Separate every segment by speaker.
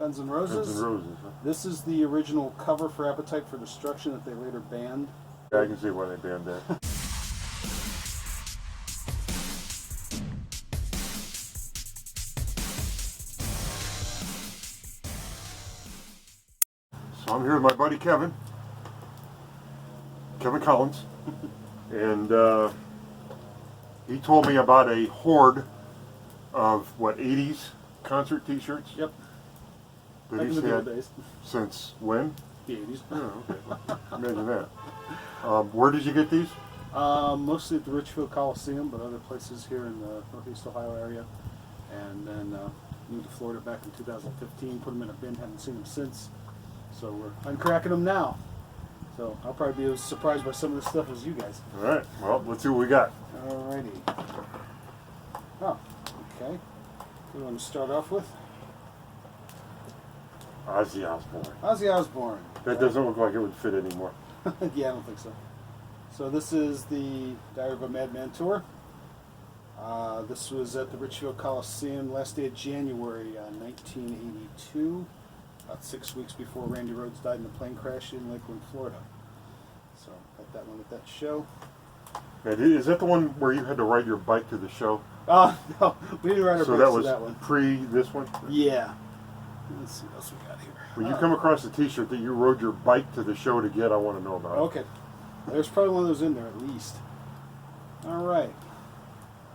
Speaker 1: Guns N' Roses?
Speaker 2: Guns N' Roses, huh?
Speaker 1: This is the original cover for Appetite for Destruction that they later banned.
Speaker 2: Yeah, I can see why they banned that. So I'm here with my buddy Kevin Collins, and he told me about a horde of, what, 80s concert t-shirts?
Speaker 1: Yep.
Speaker 2: That
Speaker 1: Back
Speaker 2: he's
Speaker 1: in the old
Speaker 2: had
Speaker 1: days.
Speaker 2: since when?
Speaker 1: The 80s.
Speaker 2: Oh, okay. Imagine that. Where did you get these?
Speaker 1: Mostly at the Richfield Coliseum, but other places here in the Northeast Ohio area. And then moved to Florida back in 2015, put them in a bin, haven't seen them since. So we're uncracking them now. So I'll probably be as surprised by some of this stuff as you guys.
Speaker 2: All right, well, let's see what we got.
Speaker 1: Alrighty. Oh, okay. What do you want to start off with?
Speaker 2: Ozzy Osbourne.
Speaker 1: Ozzy Osbourne.
Speaker 2: That doesn't look like it would fit anymore.
Speaker 1: Yeah, I don't think so. So this is the Diary of a Madman tour. This was at the Richfield Coliseum last day of January 1982, about 6 weeks before Randy Rhoads died in a plane crash in Lakeland, Florida. So got that one at that show.
Speaker 2: Now, is that the one where you had to ride your bike to the show?
Speaker 1: No, we didn't ride our
Speaker 2: So
Speaker 1: bikes
Speaker 2: that
Speaker 1: to
Speaker 2: was
Speaker 1: that one.
Speaker 2: pre this one?
Speaker 1: Yeah. Let's see what else we got here.
Speaker 2: When you come across a t-shirt that you rode your bike to the show to get, I want to know about it.
Speaker 1: Okay. There's probably one of those in there at least. All right.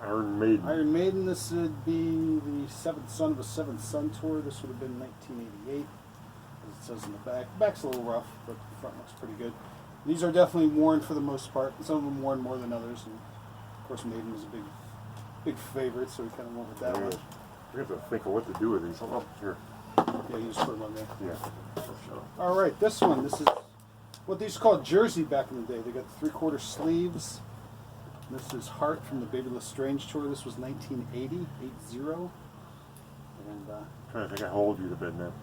Speaker 2: Iron Maiden.
Speaker 1: Iron Maiden, this would be the Seventh Son of a Seventh Son tour. This would have been 1988, as it says in the back. The back's a little rough, but the front looks pretty good. These are definitely worn for the most part. Some of them worn more than others. And of course, Maiden was a big favorite, so we kind of went with that one.
Speaker 2: We have to think of what to do with these. Oh, here.
Speaker 1: Yeah, you just put them on there.
Speaker 2: Yeah. For sure.
Speaker 1: All right, this one. This is what these called jersey back in the day. They got the three-quarter sleeves. This is Heart from the Babyless Strange tour. This was 1980, 80. And
Speaker 2: I'm trying to think how old you'd have been then.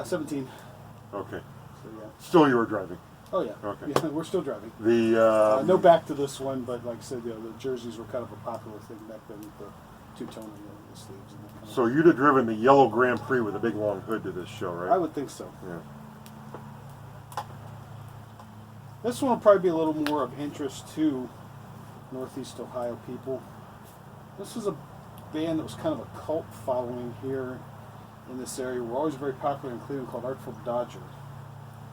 Speaker 1: 17.
Speaker 2: Okay.
Speaker 1: So yeah.
Speaker 2: Still you were driving.
Speaker 1: Oh yeah.
Speaker 2: Okay.
Speaker 1: Yeah, we're still driving.
Speaker 2: The
Speaker 1: no back to this one, but like I said, the jerseys were kind of a popular thing back then with the two-tone and the sleeves and that kind of
Speaker 2: So you'd have driven the yellow Grand Prix with a big long hood to this show, right?
Speaker 1: I would think so.
Speaker 2: Yeah.
Speaker 1: This one will probably be a little more of interest to Northeast Ohio people. This was a band that was kind of a cult following here in this area. We're always very popular in Cleveland, called Artful Dodger.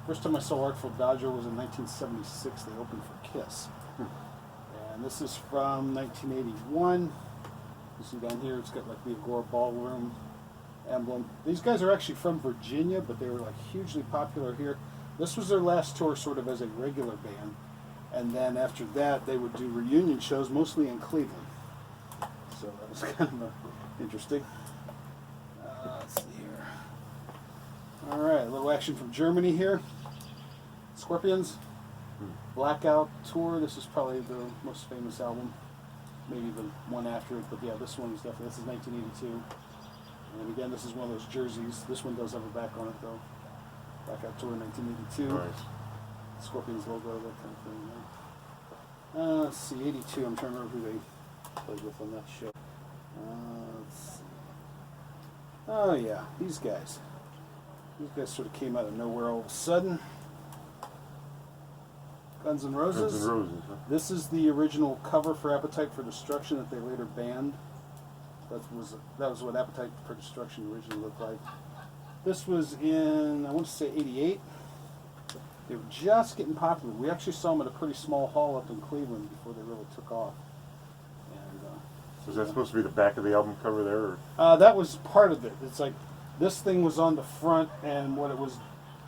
Speaker 1: First time I saw Artful Dodger was in 1976. They opened for Kiss. And this is from 1981. You see down here, it's got like the Agora Ballroom emblem. These guys are actually from Virginia, but they were like hugely popular here. This was their last tour sort of as a regular band. And then after that, they would do reunion shows, mostly in Cleveland. So that was kind of interesting. Let's see here. All right, a little action from Germany here. Scorpions, Blackout Tour. This is probably the most famous album. Maybe the one after it, but yeah, this one is definitely, this is 1982. And again, this is one of those jerseys. This one does have a back on it though. Blackout Tour 1982.
Speaker 2: Nice.
Speaker 1: Scorpions logo, that kind of thing. Let's see, 82. I'm trying to remember who they played with on that show. Let's see. Oh yeah, these guys. These guys sort of came out of nowhere all of a sudden. Guns N' Roses.
Speaker 2: Guns N' Roses, huh?
Speaker 1: This is the original cover for Appetite for Destruction that they later banned. That was what Appetite for Destruction originally looked like. This was in, I want to say 88. They were just getting popular. We actually saw them at a pretty small hall up in Cleveland before they really took off. And,
Speaker 2: So is that supposed to be the back of the album cover there? Or?
Speaker 1: that was part of it. It's like this thing was on the front, and what it was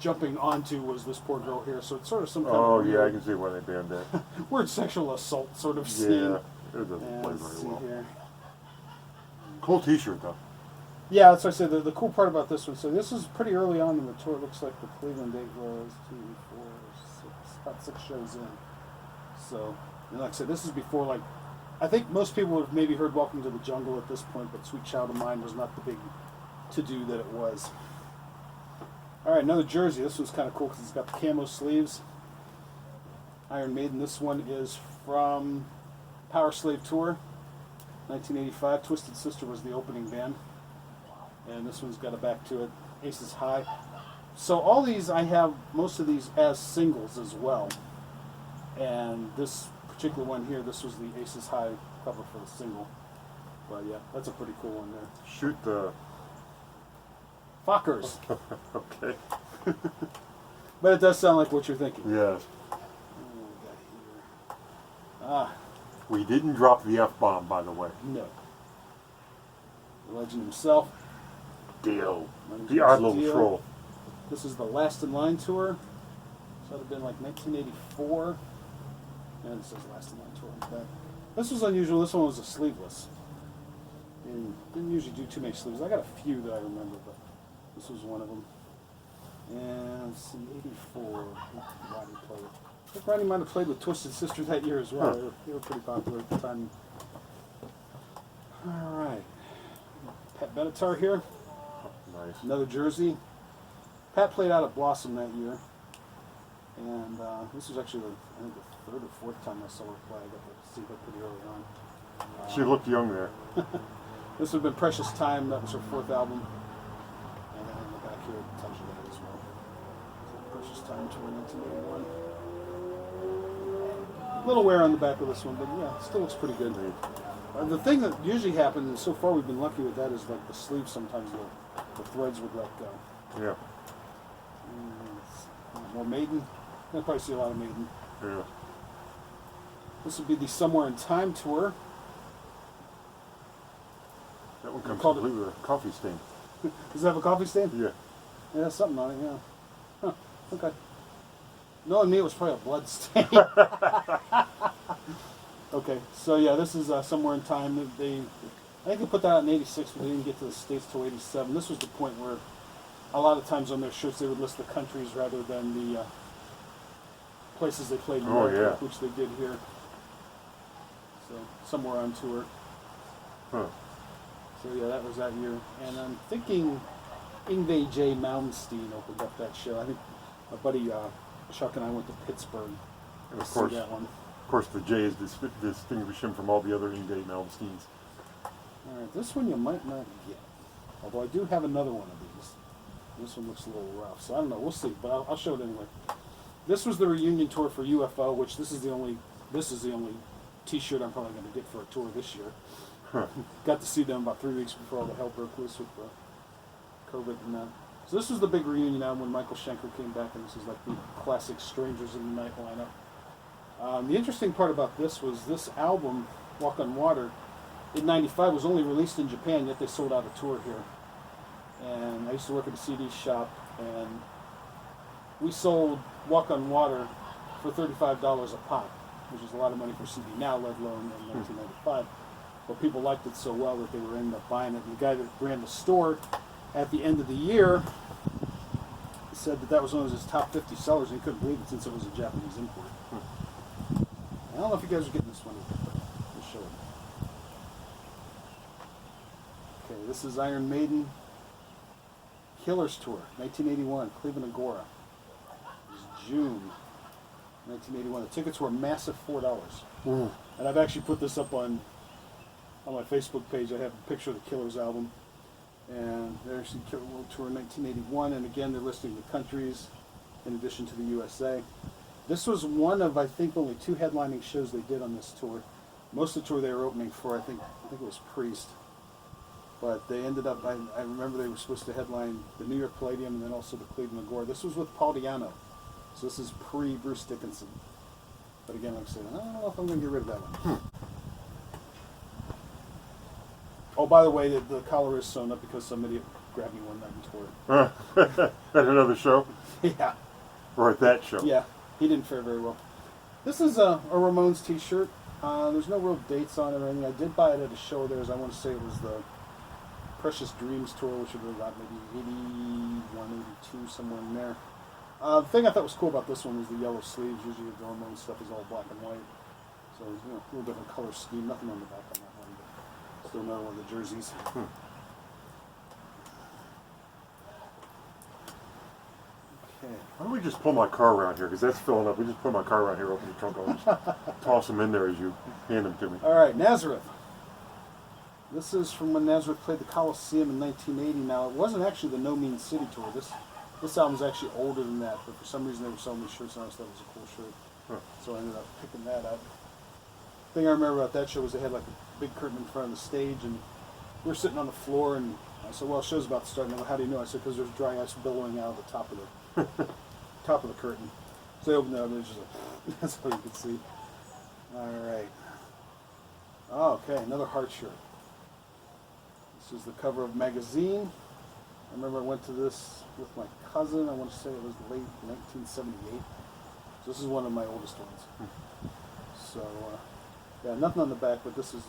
Speaker 1: jumping onto was this poor girl here. So it's sort of some kind of
Speaker 2: yeah, I
Speaker 1: weird,
Speaker 2: can see why they banned that.
Speaker 1: weird sexual assault sort of scene.
Speaker 2: Yeah, it doesn't
Speaker 1: And
Speaker 2: play
Speaker 1: let's
Speaker 2: very
Speaker 1: see
Speaker 2: well.
Speaker 1: here.
Speaker 2: Cool T-shirt though.
Speaker 1: Yeah, that's what I said. The cool part about this one, so this is pretty early on in the tour. It looks like the Cleveland date was 2, 4, 6, about 6 shows in. So, and like I said, this is before, like, I think most people would have maybe heard Welcome to the Jungle at this point, but Sweet Child of Mine was not the big to-do that it was. All right, another jersey. This one's kind of cool because it's got the camo sleeves. Iron Maiden. This one is from Power Slave Tour, 1985. Twisted Sister was the opening band. And this one's got a back to it. Aces High. So all these, I have most of these as singles as well. And this particular one here, this was the Aces High cover for the single. But yeah, that's a pretty cool one there.
Speaker 2: Shoot the...
Speaker 1: Fockers.
Speaker 2: Okay.
Speaker 1: But it does sound like what you're thinking.
Speaker 2: Yes.
Speaker 1: What do we got here? Ah,
Speaker 2: We didn't drop the F-bomb, by the way.
Speaker 1: no. The legend himself.
Speaker 2: Dio. The odd little
Speaker 1: Dio.
Speaker 2: troll.
Speaker 1: This is the Last in Line tour. So that would have been like 1984. And it says Last in Line tour on the back. This was unusual. This one was a sleeveless. And didn't usually do too many sleeves. I got a few that I remember, but this was one of them. And let's see, 84. Rodney played. I think Rodney might have played with Twisted Sister that year as well.
Speaker 2: Huh.
Speaker 1: They were pretty popular at the time. All right. Pat Benatar here.
Speaker 2: Nice.
Speaker 1: Another jersey. Pat played out at Blossom that year. And this was actually, I think, the third or fourth time I saw her play. I got to see her pretty early on.
Speaker 2: She looked young there.
Speaker 1: This would have been Precious Time. That was her fourth album. And then on the back here, it tells you that as well. So Precious Time tour 1981. A little wear on the back of this one, but yeah, it still looks pretty good. The thing that usually happens, and so far we've been lucky with that, is like the sleeves sometimes the threads would let go.
Speaker 2: Yeah.
Speaker 1: More Maiden. You'll probably see a lot of Maiden.
Speaker 2: Yeah.
Speaker 1: This would be the Somewhere in Time tour.
Speaker 2: That one comes
Speaker 1: Called it-
Speaker 2: complete with a coffee stain.
Speaker 1: Does it have a coffee stand?
Speaker 2: Yeah.
Speaker 1: Yeah, that's something on it, yeah. Huh, okay. Knowing me, it was probably a blood stain. Okay, so yeah, this is Somewhere in Time. I think they put that out in 86, but they didn't get to the States till 87. This was the point where a lot of times on their shirts they would list the countries rather than the places they played in America,
Speaker 2: yeah.
Speaker 1: which they did here. So, Somewhere on Tour.
Speaker 2: Huh.
Speaker 1: So yeah, that was that year. And I'm thinking Yngwie J. Malmsteen opened up that show. I think my buddy Chuck and I went to Pittsburgh
Speaker 2: And
Speaker 1: to
Speaker 2: of course,
Speaker 1: see that one.
Speaker 2: of course, the J is distinguish him from all the other Ingate Malmsteens.
Speaker 1: All right, this one you might not get. Although I do have another one of these. This one looks a little rough, so I don't know. We'll see, but I'll show it anyway. This was the reunion tour for UFO, which this is the only T-shirt I'm probably going to get for a tour this year.
Speaker 2: Huh.
Speaker 1: Got to see them about 3 weeks before all the hell broke loose with COVID and that. So this was the big reunion album when Michael Schenker came back, and this is like the classic Strangers in the Night lineup. The interesting part about this was this album, Walk on Water, in '95 was only released in Japan, yet they sold out a tour here. And I used to work at a CD shop, and we sold Walk on Water for $35 a pop, which is a lot of money for CD now, let alone in 1995. But people liked it so well that they were ended up buying it. And the guy that ran the store at the end of the year said that was one of his top 50 sellers, and he couldn't believe it since it was a Japanese import. I don't know if you guys are getting this one either, but we'll show it. Okay, this is Iron Maiden Killers Tour, 1981, Cleveland Agora. It was June 1981. The tickets were a massive $4.
Speaker 2: Mm.
Speaker 1: And I've actually put this up on my Facebook page. I have a picture of the Killers album. And there's the Killer World Tour 1981. And again, they're listing the countries in addition to the USA. This was one of, I think, only 2 headlining shows they did on this tour. Most of the tour they were opening for, I think it was Priest. But they ended up, I remember they were supposed to headline the New York Palladium and then also the Cleveland Agora. This was with Paul Di'Anno. So this is pre-Bruce Dickinson. But again, like I said, I don't know if I'm going to get rid of that one. Oh, by the way, the collar is sewn up because somebody grabbed me one night and tore it.
Speaker 2: At another show?
Speaker 1: Yeah.
Speaker 2: Or at that show?
Speaker 1: Yeah, he didn't fare very well. This is a Ramones t-shirt. There's no real dates on it or anything. I did buy it at a show of theirs. I want to say it was the Precious Dreams tour, which would have about maybe 81, 82, somewhere in there. The thing I thought was cool about this one was the yellow sleeves. Usually the Ramones stuff is all black and white. So, a little different color scheme. Nothing on the back on that one, but still another one of the jerseys. Okay.
Speaker 2: Why don't we just pull my car around here? Because that's filling up. We just pull my car around here, open the trunk, I'll just toss them in there as you hand them to me.
Speaker 1: All right, Nazareth. This is from when Nazareth played the Coliseum in 1980. Now, it wasn't actually the No Mean City tour. This album's actually older than that, but for some reason they were selling these shirts, and I always thought it was a cool shirt.
Speaker 2: Huh.
Speaker 1: So I ended up picking that up. The thing I remember about that show was they had like a big curtain in front of the stage, and we were sitting on the floor, and I said, well, the show's about to start. And they went, how do you know? I said, because there's dry ice billowing out of the top of the curtain. So they opened it up, and it was just like, that's all you could see. All right. Oh, okay, another Heart shirt. This is the cover of Magazine. I remember I went to this with my cousin. I want to say it was late 1978. So this is one of my oldest ones. So, yeah, nothing on the back, but this is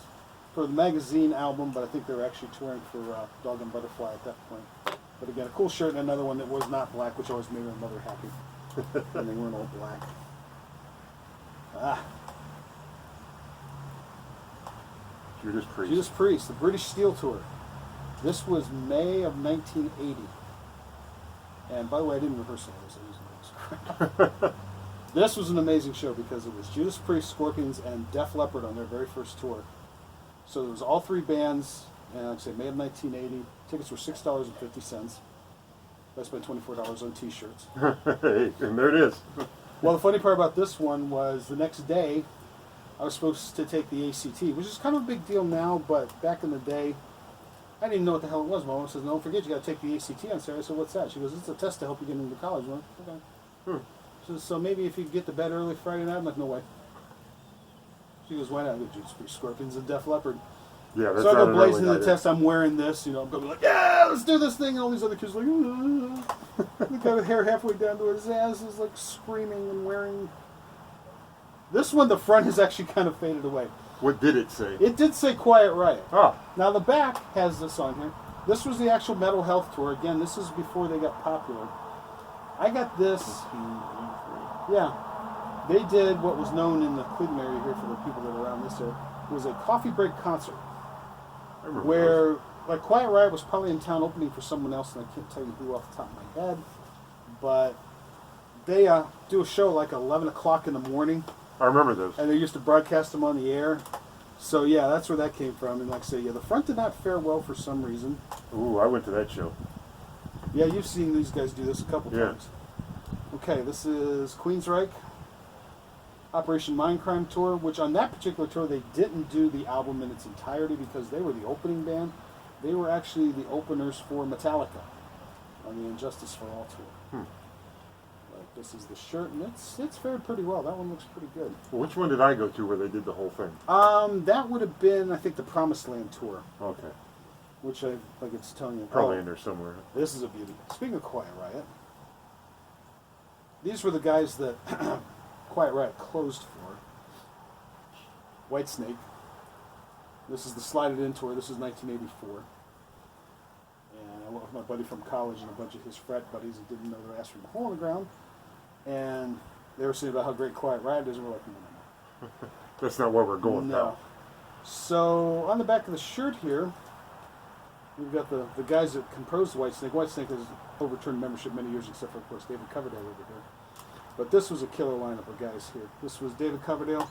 Speaker 1: for the Magazine album, but I think they were actually touring for Dog and Butterfly at that point. But again, a cool shirt, and another one that was not black, which always made my mother happy. And they weren't all black.
Speaker 2: Judas Priest.
Speaker 1: Judas Priest, the British Steel Tour. This was May of 1980. And by the way, I didn't rehearse all this. I used notes. This was an amazing show because it was Judas Priest, Scorpions, and Def Leppard on their very first tour. So it was all three bands, and like I say, May of 1980. Tickets were $6.50. I spent $24 on T-shirts.
Speaker 2: Hey, and there it is.
Speaker 1: Well, the funny part about this one was the next day, I was supposed to take the ACT, which is kind of a big deal now, but back in the day, I didn't even know what the hell it was. My mom says, "No, don't forget, you got to take the ACT on Saturday." I said, "What's that?" She goes, "It's a test to help you get into college." I went, "Okay." She says, "So maybe if you get to bed early Friday night." I'm like, "No way." She goes, "Why not?" I go, "Judas Priest, Scorpions, and Def Leppard."
Speaker 2: Yeah, that's
Speaker 1: So I
Speaker 2: not
Speaker 1: go
Speaker 2: an
Speaker 1: blazing
Speaker 2: early
Speaker 1: to the
Speaker 2: night.
Speaker 1: test. I'm wearing this, you know. I'm going like, "Yeah, let's do this thing." And all these other kids are like, the guy with hair halfway down to his ass is like screaming and wearing. This one, the front has actually kind of faded away.
Speaker 2: What did it say?
Speaker 1: It did say Quiet Riot.
Speaker 2: Oh,
Speaker 1: Now the back has this on here. This was the actual Mental Health Tour. Again, this is before they got popular. I got this. Yeah. They did what was known in the Cleveland area here for the people that are around this area. It was a coffee break concert.
Speaker 2: I remember
Speaker 1: Where, like, Quiet Riot was probably in town opening for someone else, and I can't tell you who off the top of my head. But they do a show like 11 o'clock in the morning.
Speaker 2: I remember those.
Speaker 1: And they used to broadcast them on the air. So, yeah, that's where that came from. And like I say, yeah, the front did not fare well for some reason.
Speaker 2: Ooh, I went to that show.
Speaker 1: Yeah, you've seen these guys do this a couple times. Okay, this is Queensryche. Operation Mindcrime Tour, which on that particular tour they didn't do the album in its entirety because they were the opening band. They were actually the openers for Metallica on the Injustice for All tour. Like, this is the shirt, and it's fared pretty well. That one looks pretty good.
Speaker 2: Well, which one did I go to where they did the whole thing?
Speaker 1: That would have been, I think, the Promised Land tour,
Speaker 2: Okay.
Speaker 1: which I like it's telling you.
Speaker 2: Probably in there somewhere.
Speaker 1: This is a beauty. Speaking of Quiet Riot, these were the guys that Quiet Riot closed for. Whitesnake. This is the Slide It In tour. This is 1984. And I went with my buddy from college and a bunch of his frat buddies that didn't know their ass from a hole in the ground. And they were saying about how great Quiet Riot is, and we're like, no.
Speaker 2: That's not where we're going
Speaker 1: No.
Speaker 2: now.
Speaker 1: So on the back of the shirt here, we've got the guys that composed Whitesnate. Whitesnate has overturned membership many years, except for, of course, David Coverdale over here. But this was a killer lineup of guys here. This was David Coverdale,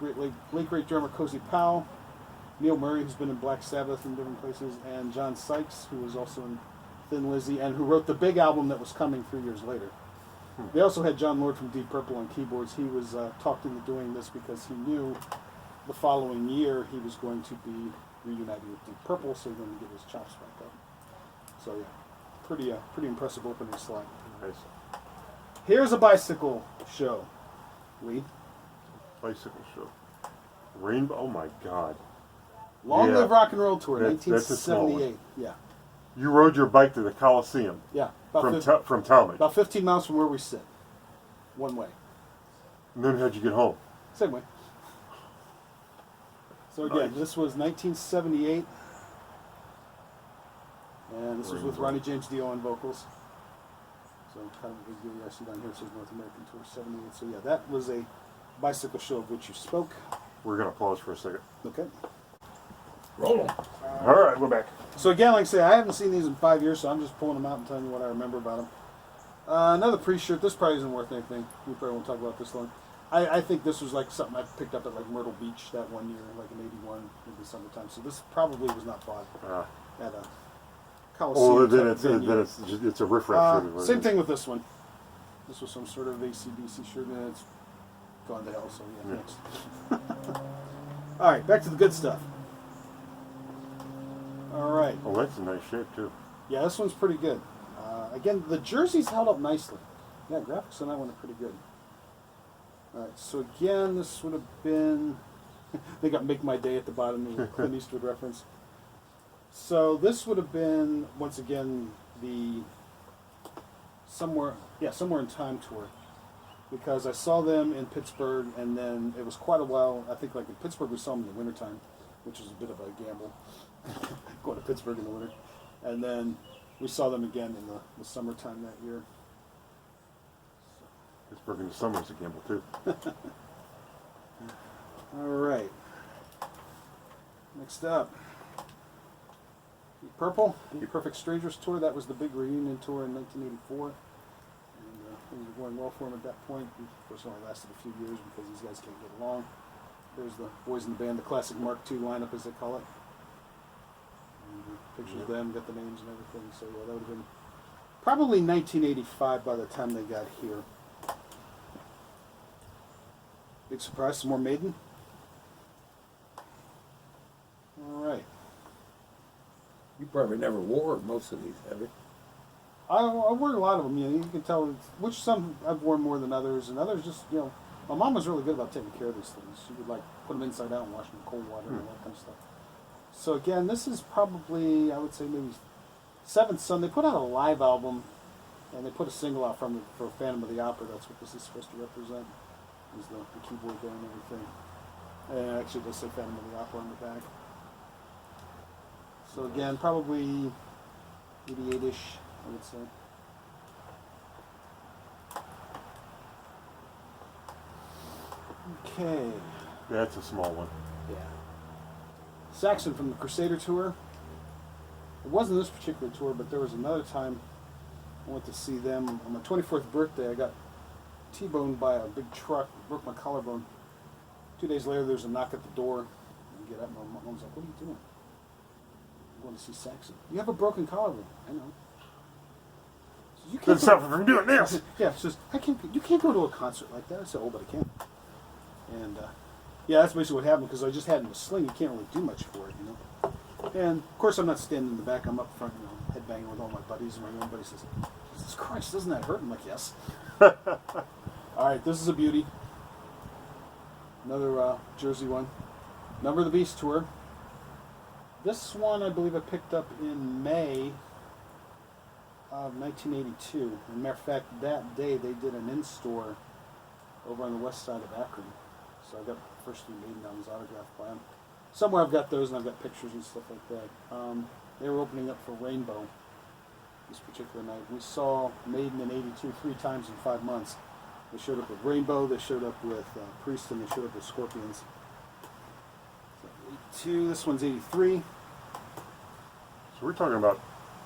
Speaker 1: late great drummer Cozy Powell, Neil Murray, who's been in Black Sabbath in different places, and John Sykes, who was also in Thin Lizzy, and who wrote the big album that was coming 3 years later. They also had John Lord from Deep Purple on keyboards. He was talked into doing this because he knew the following year he was going to be reunited with Deep Purple, so he wanted to get his chops back up. So yeah, pretty impressive opening slide.
Speaker 2: Nice.
Speaker 1: Here's a bicycle show. Lee.
Speaker 2: Bicycle show. Rainbow. Oh my God.
Speaker 1: Long
Speaker 2: Yeah.
Speaker 1: Live Rock and Roll Tour,
Speaker 2: That's a small one.
Speaker 1: 1978. Yeah.
Speaker 2: You rode your bike to the Coliseum
Speaker 1: Yeah.
Speaker 2: from Tallmadge.
Speaker 1: About 15 miles from where we sit. One way.
Speaker 2: And then how'd you get home?
Speaker 1: Same way. So again,
Speaker 2: Nice.
Speaker 1: this was 1978. And this was with Ronnie James Dio on vocals. So kind of a big deal. I see down here it says North American Tour 78. So yeah, that was a bicycle show of which you spoke.
Speaker 2: We're going to pause for a second.
Speaker 1: Okay.
Speaker 3: Roll 'em.
Speaker 2: All right, we're back.
Speaker 1: So again, like I say, I haven't seen these in 5 years, so I'm just pulling them out and telling you what I remember about them. Another pre-shirt. This probably isn't worth anything. We probably won't talk about this long. I think this was like something I picked up at like Myrtle Beach that one year, like in '81 in the summertime. So this probably was not bought at a Coliseum.
Speaker 2: Oh, then
Speaker 1: venue.
Speaker 2: it's a riff-raff shirt.
Speaker 1: Same thing with this one. This was some sort of AC/DC shirt, and it's gone to hell. So yeah, next. All right, back to the good stuff. All right.
Speaker 2: Oh, that's a nice shape too.
Speaker 1: Yeah, this one's pretty good. Again, the jerseys held up nicely. Yeah, graphics on that one are pretty good. All right, so again, this would have been. They got "Make My Day" at the bottom, the Clint Eastwood reference. So this would have been once again the somewhere in Time tour, because I saw them in Pittsburgh, and then it was quite a while. I think like in Pittsburgh we saw them in the wintertime, which is a bit of a gamble, going to Pittsburgh in the winter, and then we saw them again in the summertime that year.
Speaker 2: Pittsburgh in the summer is a gamble too.
Speaker 1: All right. Next up, Purple, the Perfect Strangers tour. That was the big reunion tour in 1984. And things were going well for him at that point. Of course, it only lasted a few years because these guys can't get along. There's the boys in the band, the classic Mark II lineup, as they call it. And pictures of them, got the names and everything. So yeah, that would have been probably 1985 by the time they got here. Big surprise, some more Maiden. All right.
Speaker 3: You probably never wore most of these, have you?
Speaker 1: I wore a lot of them. You know, you can tell which some I've worn more than others, and others just, you know, my mom was really good about taking care of these things. She would like put them inside out and wash them in cold water and all that kind of stuff. So again, this is probably, I would say maybe Seventh Son. They put out a live album, and they put a single out from it for Phantom of the Opera. That's what this is supposed to represent, is the keyboard there and everything. And actually, it does say Phantom of the Opera on the back. So again, probably 88-ish, I would say. Okay.
Speaker 2: That's a small one.
Speaker 1: Yeah. Saxon from the Crusader tour. It wasn't this particular tour, but there was another time I went to see them. On my 24th birthday, I got T-boned by a big truck, broke my collarbone. 2 days later, there's a knock at the door. I get up, my mom's like, "What are you doing?" "I'm going to see Saxon." "You have a broken collarbone." "I know." So, "You
Speaker 2: That's something from doing this.
Speaker 1: Yeah, she says, you can't go to a concert like that." I said, "Oh, but I can." And yeah, that's basically what happened, because I just had him in a sling. You can't really do much for it, you know. And of course, I'm not standing in the back. I'm up front, you know, headbanging with all my buddies. And my one buddy says, "Jesus Christ, doesn't that hurt?" I'm like, "Yes." All right, this is a beauty. Another Jersey one. Number of the Beast tour. This one, I believe, I picked up in May of 1982. As a matter of fact, that day they did an in-store over on the west side of Akron. So I got the first three Maiden albums autographed by them. Somewhere I've got those, and I've got pictures and stuff like that. They were opening up for Rainbow this particular night. We saw Maiden in '82 3 times in 5 months. They showed up with Rainbow, they showed up with Priest, and they showed up with Scorpions. So 82, this one's 83.
Speaker 2: So we're talking about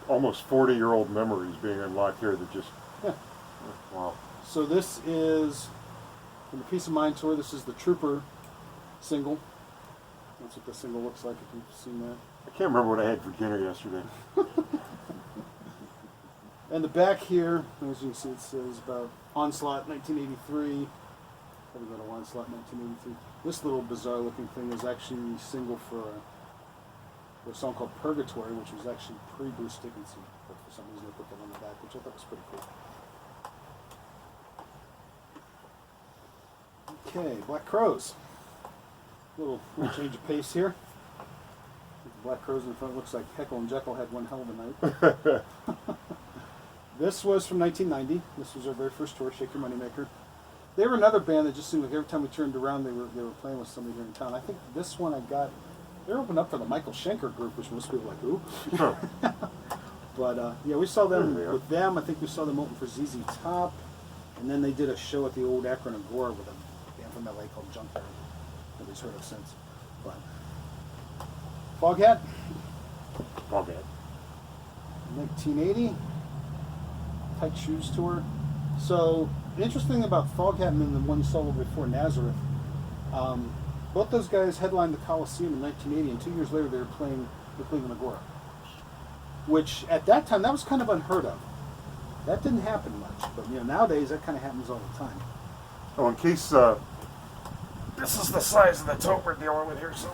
Speaker 2: almost 40-year-old memories being unlocked here that just...
Speaker 1: Yeah.
Speaker 2: Wow.
Speaker 1: So this is, from the Peace of Mind tour, this is the Trooper single. That's what the single looks like, if you've seen that.
Speaker 2: I can't remember what I had for dinner yesterday.
Speaker 1: And the back here, as you can see, it says about Onslaught 1983. Probably go to Onslaught 1983. This little bizarre looking thing is actually a single for a song called Purgatory, which was actually pre-Bruce Dickinson. But for some reason they put that on the back, which I thought was pretty cool. Okay, Black Crowes. Little change of pace here. The Black Crowes in front looks like Heckle and Jekyll had one hell of a night. This was from 1990. This was our very first tour, Shake Your Moneymaker. They were another band that just seemed like every time we turned around, they were playing with somebody here in town. I think this one I got. They were opening up for the Michael Schenker group, which most people are like, who?
Speaker 2: Huh.
Speaker 1: But yeah, we saw them with them. I think we saw them open for ZZ Top, and then they did a show at the old Akron Agora with a band from LA called Junkyard. Nobody's heard of since. But Foghat,
Speaker 2: Foghat.
Speaker 1: 1980. Tight Shoes tour. So, the interesting thing about Foghatton and the one solo before Nazareth, both those guys headlined the Coliseum in 1980, and 2 years later they were playing the Cleveland Agora. Which, at that time, that was kind of unheard of. That didn't happen much, but nowadays that kind of happens all the time.
Speaker 2: Oh, in case this is the size of the tote we're dealing with here, so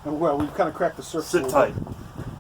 Speaker 1: And, well, we've kind of cracked the surface.
Speaker 2: sit
Speaker 1: a little
Speaker 2: tight.
Speaker 1: bit.